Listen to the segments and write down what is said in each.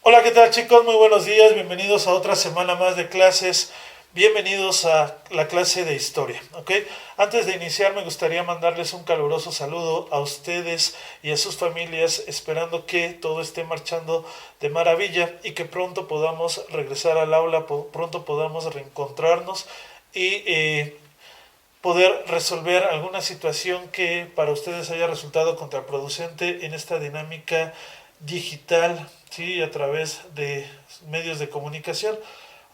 Hola, ¿qué tal chicos? Muy buenos días, bienvenidos a otra semana más de clases, bienvenidos a la clase de historia, ¿ok? Antes de iniciar me gustaría mandarles un caluroso saludo a ustedes y a sus familias, esperando que todo esté marchando de maravilla y que pronto podamos regresar al aula, pronto podamos reencontrarnos y poder resolver alguna situación que para ustedes haya resultado contraproducente en esta dinámica digital, ¿sí? A través de medios de comunicación.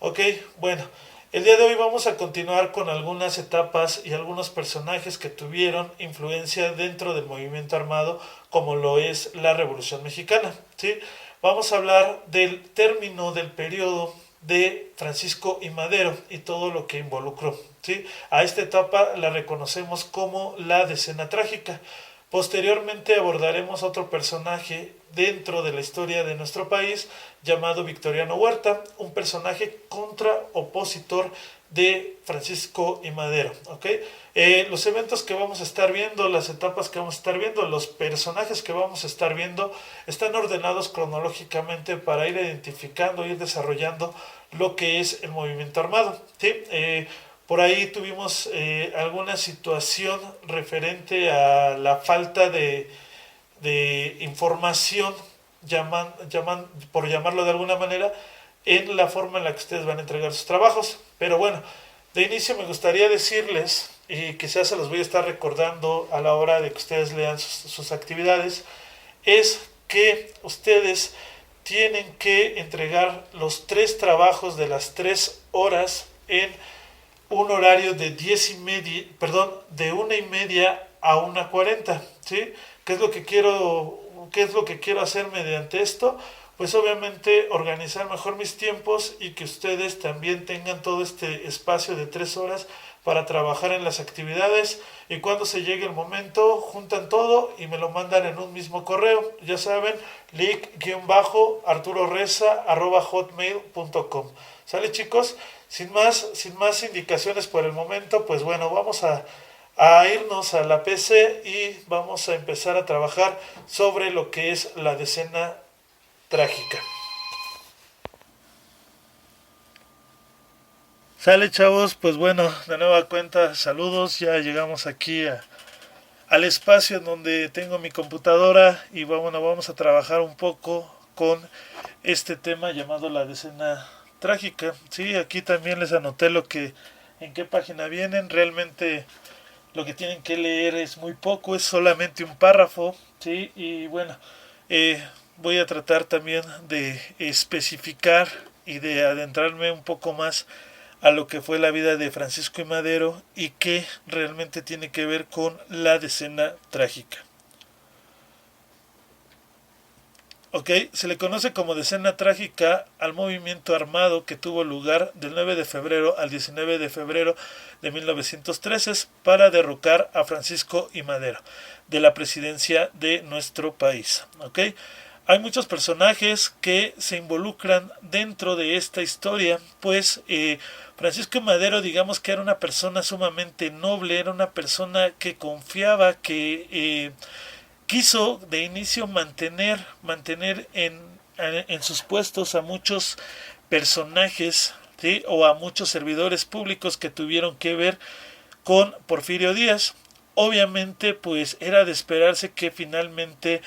Ok, bueno, el día de hoy vamos a continuar con algunas etapas y algunos personajes que tuvieron influencia dentro del movimiento armado, como lo es la Revolución Mexicana, ¿sí? Vamos a hablar del término del periodo de Francisco y Madero y todo lo que involucró, ¿sí? A esta etapa la reconocemos como la Decena Trágica. Posteriormente abordaremos otro personaje dentro de la historia de nuestro país llamado Victoriano Huerta, un personaje contraopositor de Francisco y Madero. ¿Okay? Los eventos que vamos a estar viendo, las etapas que vamos a estar viendo, los personajes que vamos a estar viendo están ordenados cronológicamente para ir identificando, ir desarrollando lo que es el movimiento armado. ¿Sí? Por ahí tuvimos alguna situación referente a la falta de información, por llamarlo de alguna manera, en la forma en la que ustedes van a entregar sus trabajos. Pero bueno, de inicio me gustaría decirles, y quizás se los voy a estar recordando a la hora de que ustedes lean sus actividades, es que ustedes tienen que entregar los 3 trabajos de las 3 horas en un horario de 10:30, perdón, de 1:30 a 1:40, ¿sí? ¿Qué es lo que quiero hacer mediante esto? Pues obviamente organizar mejor mis tiempos y que ustedes también tengan todo este espacio de 3 horas para trabajar en las actividades, y cuando se llegue el momento juntan todo y me lo mandan en un mismo correo, ya saben, lic-reza@hotmail.com. ¿Sale chicos? Sin más indicaciones por el momento, pues bueno, vamos a irnos a la PC y vamos a empezar a trabajar sobre lo que es la decena trágica. Sale chavos, pues bueno, de nueva cuenta, saludos, ya llegamos aquí al espacio en donde tengo mi computadora y bueno, vamos a trabajar un poco con este tema llamado la decena trágica. Sí, aquí también les anoté en qué página vienen. Realmente lo que tienen que leer es muy poco, es solamente un párrafo, ¿sí? Y bueno, voy a tratar también de especificar y de adentrarme un poco más a lo que fue la vida de Francisco y Madero y qué realmente tiene que ver con la decena trágica. Ok, se le conoce como decena trágica al movimiento armado que tuvo lugar del 9 de febrero al 19 de febrero de 1913 para derrocar a Francisco y Madero de la presidencia de nuestro país. Ok, hay muchos personajes que se involucran dentro de esta historia, pues Francisco y Madero, digamos que era una persona sumamente noble, era una persona que confiaba, que quiso de inicio mantener en sus puestos a muchos personajes, ¿sí? O a muchos servidores públicos que tuvieron que ver con Porfirio Díaz. Obviamente pues era de esperarse que finalmente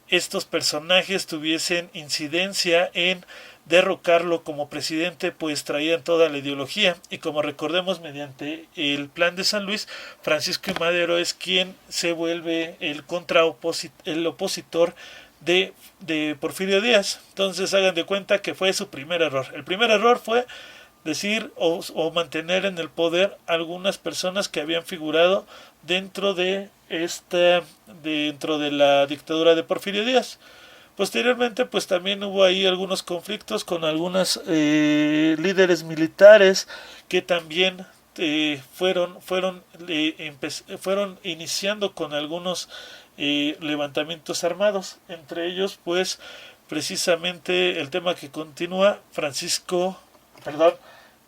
estos personajes tuviesen incidencia en derrocarlo como presidente, pues traían toda la ideología, y como recordemos, mediante el plan de San Luis, Francisco y Madero es quien se vuelve el opositor de Porfirio Díaz. Entonces hagan de cuenta que fue su primer error. El primer error fue decir o mantener en el poder algunas personas que habían figurado dentro dentro de la dictadura de Porfirio Díaz. Posteriormente, pues también hubo ahí algunos conflictos con algunos líderes militares que también fueron iniciando con algunos levantamientos armados. Entre ellos, pues, precisamente el tema que continúa,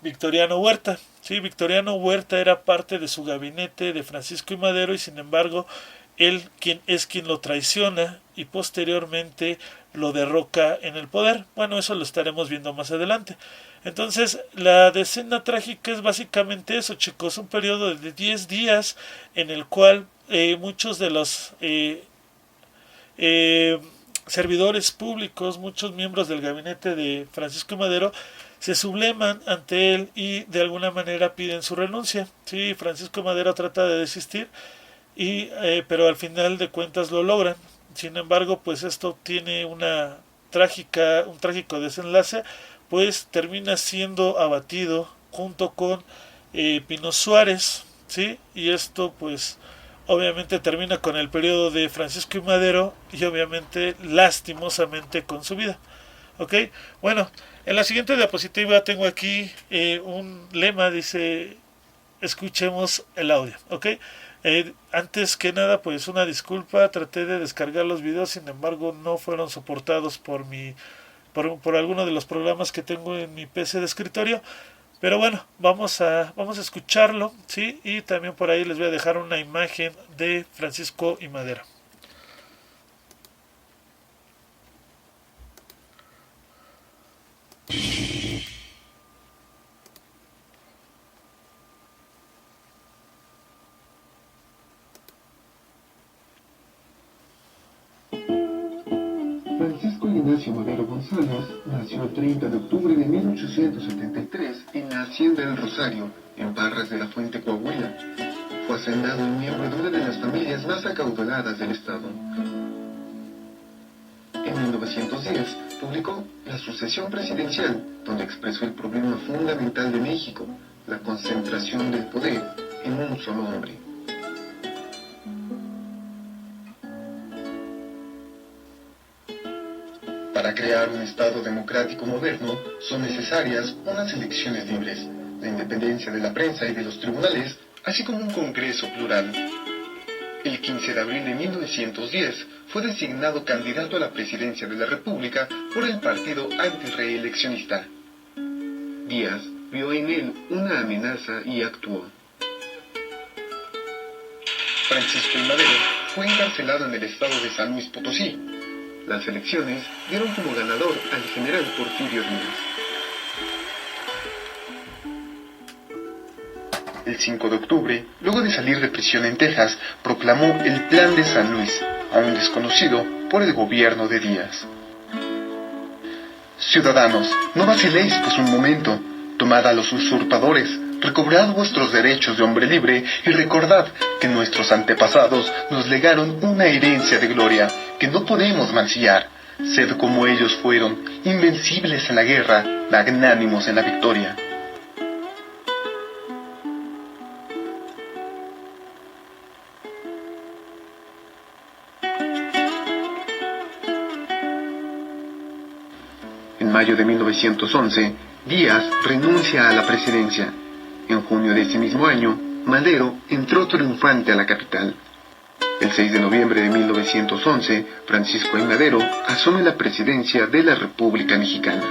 Victoriano Huerta. Sí, Victoriano Huerta era parte de su gabinete de Francisco y Madero, y sin embargo él quien lo traiciona y posteriormente lo derroca en el poder. Bueno, eso lo estaremos viendo más adelante. Entonces, la decena trágica es básicamente eso, chicos, un periodo de 10 días en el cual muchos de los servidores públicos, muchos miembros del gabinete de Francisco Madero se subleman ante él y de alguna manera piden su renuncia. Sí, Francisco Madero trata de desistir, pero al final de cuentas lo logran. Sin embargo, pues esto tiene un trágico desenlace, pues termina siendo abatido junto con Pino Suárez, ¿sí? Y esto pues obviamente termina con el periodo de Francisco y Madero y obviamente lastimosamente con su vida. ¿Ok? Bueno, en la siguiente diapositiva tengo aquí un lema, dice, escuchemos el audio. ¿Ok? Antes que nada, pues una disculpa, traté de descargar los videos, sin embargo no fueron soportados por alguno de los programas que tengo en mi PC de escritorio. Pero bueno, vamos a escucharlo, ¿sí? Y también por ahí les voy a dejar una imagen de Francisco y Madero. Francisco Ignacio Madero González nació el 30 de octubre de 1873 en la Hacienda El Rosario, en Parras de la Fuente, Coahuila. Fue hacendado y miembro de una de las familias más acaudaladas del estado. En 1910 publicó La Sucesión Presidencial, donde expresó el problema fundamental de México, la concentración del poder en un solo hombre. Para crear un Estado democrático moderno son necesarias unas elecciones libres, la independencia de la prensa y de los tribunales, así como un Congreso plural. El 15 de abril de 1910 fue designado candidato a la presidencia de la República por el partido antirreeleccionista. Díaz vio en él una amenaza y actuó. Francisco I. Madero fue encarcelado en el estado de San Luis Potosí. Las elecciones dieron como ganador al general Porfirio Díaz. El 5 de octubre, luego de salir de prisión en Texas, proclamó el Plan de San Luis, aún desconocido por el gobierno de Díaz. Ciudadanos, no vaciléis pues un momento, tomad a los usurpadores, recobrad vuestros derechos de hombre libre y recordad que nuestros antepasados nos legaron una herencia de gloria que no podemos mancillar. Sed como ellos fueron, invencibles en la guerra, magnánimos en la victoria. En mayo de 1911, Díaz renuncia a la presidencia. En junio de ese mismo año, Madero entró triunfante a la capital. El 6 de noviembre de 1911, Francisco I. Madero asume la presidencia de la República Mexicana.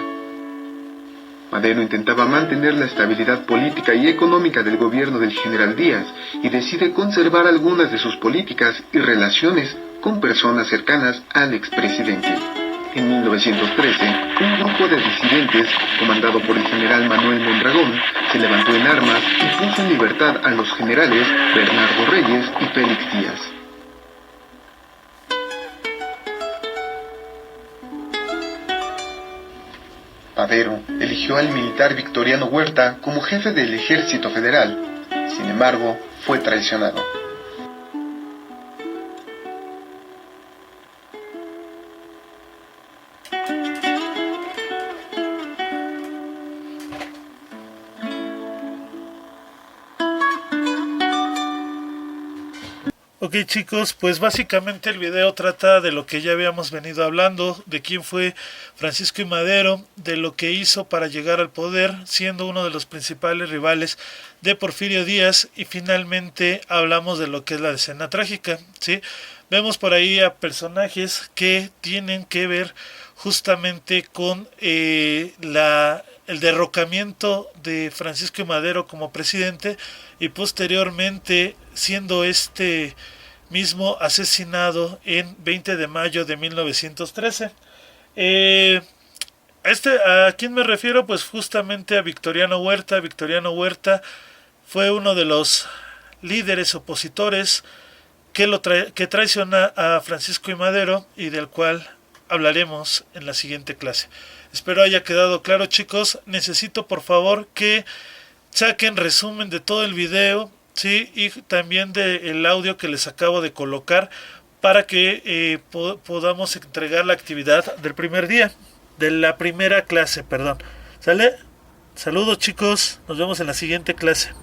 Madero intentaba mantener la estabilidad política y económica del gobierno del general Díaz y decide conservar algunas de sus políticas y relaciones con personas cercanas al expresidente. En 1913, un grupo de disidentes, comandado por el general Manuel Mondragón, se levantó en armas y puso en libertad a los generales Bernardo Reyes y Félix Díaz. Madero eligió al militar Victoriano Huerta como jefe del Ejército Federal. Sin embargo, fue traicionado. Ok chicos, pues básicamente el video trata de lo que ya habíamos venido hablando, de quién fue Francisco I. Madero, de lo que hizo para llegar al poder, siendo uno de los principales rivales de Porfirio Díaz, y finalmente hablamos de lo que es la decena trágica, ¿sí? Vemos por ahí a personajes que tienen que ver justamente con el derrocamiento de Francisco I. Madero como presidente y posteriormente siendo este mismo asesinado en 20 de mayo de 1913. ¿A quién me refiero? Pues justamente a Victoriano Huerta. Victoriano Huerta fue uno de los líderes opositores que traiciona a Francisco I. Madero y del cual hablaremos en la siguiente clase. Espero haya quedado claro, chicos. Necesito por favor que saquen resumen de todo el video, ¿sí? Y también del audio que les acabo de colocar para que podamos entregar la actividad del primer día, de la primera clase, perdón. ¿Sale? Saludos, chicos, nos vemos en la siguiente clase.